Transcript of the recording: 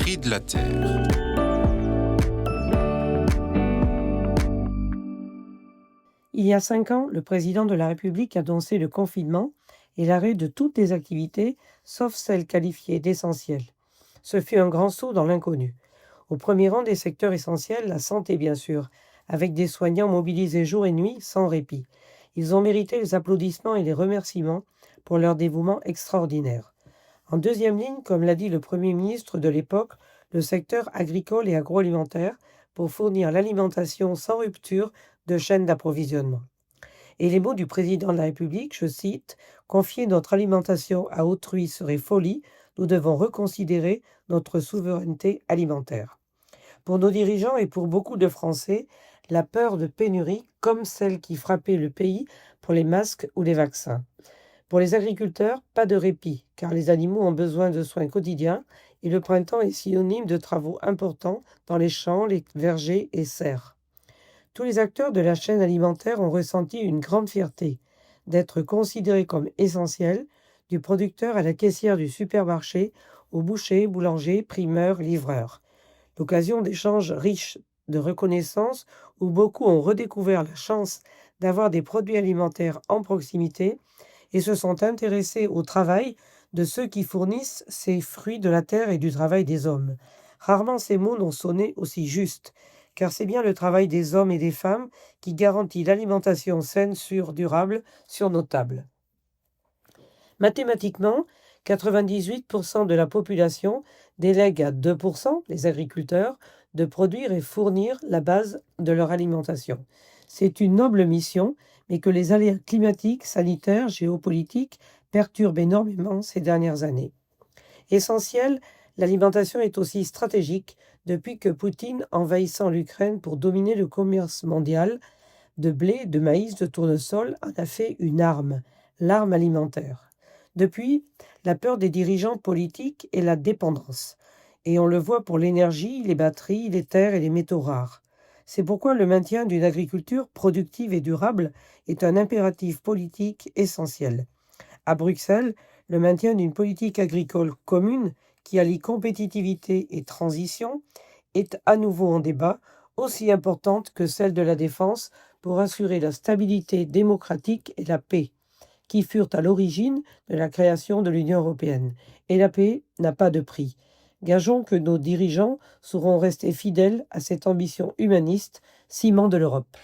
prix de la terre. Il y a 5 ans, le président de la République a annoncé le confinement et l'arrêt de toutes les activités, sauf celles qualifiées d'essentielles. Ce fut un grand saut dans l'inconnu. Au premier rang des secteurs essentiels, la santé bien sûr, avec des soignants mobilisés jour et nuit sans répit. Ils ont mérité les applaudissements et les remerciements pour leur dévouement extraordinaire. En deuxième ligne, comme l'a dit le Premier ministre de l'époque, le secteur agricole et agroalimentaire pour fournir l'alimentation sans rupture de chaîne d'approvisionnement. Et les mots du président de la République, je cite, confier notre alimentation à autrui serait folie, nous devons reconsidérer notre souveraineté alimentaire. Pour nos dirigeants et pour beaucoup de Français, la peur de pénurie, comme celle qui frappait le pays pour les masques ou les vaccins. Pour les agriculteurs, pas de répit, car les animaux ont besoin de soins quotidiens et le printemps est synonyme de travaux importants dans les champs, les vergers et serres. Tous les acteurs de la chaîne alimentaire ont ressenti une grande fierté d'être considérés comme essentiels, du producteur à la caissière du supermarché, au boucher, boulanger, primeur, livreur. L'occasion d'échanges riches de reconnaissance où beaucoup ont redécouvert la chance d'avoir des produits alimentaires en proximité et se sont intéressés au travail de ceux qui fournissent ces fruits de la terre et du travail des hommes. Rarement ces mots n'ont sonné aussi justes, car c'est bien le travail des hommes et des femmes qui garantit l'alimentation saine, sûre, durable sur nos tables. Mathématiquement, 98% de la population délègue à 2%, les agriculteurs, de produire et fournir la base de leur alimentation. C'est une noble mission, mais que les aléas climatiques, sanitaires, géopolitiques perturbent énormément ces dernières années. Essentielle, l'alimentation est aussi stratégique depuis que Poutine, envahissant l'Ukraine pour dominer le commerce mondial de blé, de maïs, de tournesol, en a fait une arme, l'arme alimentaire. Depuis, la peur des dirigeants politiques est la dépendance. Et on le voit pour l'énergie, les batteries, les terres et les métaux rares. C'est pourquoi le maintien d'une agriculture productive et durable est un impératif politique essentiel. À Bruxelles, le maintien d'une politique agricole commune qui allie compétitivité et transition est à nouveau en débat, aussi importante que celle de la défense pour assurer la stabilité démocratique et la paix, qui furent à l'origine de la création de l'Union européenne. Et la paix n'a pas de prix. Gageons que nos dirigeants sauront rester fidèles à cette ambition humaniste, ciment de l'Europe.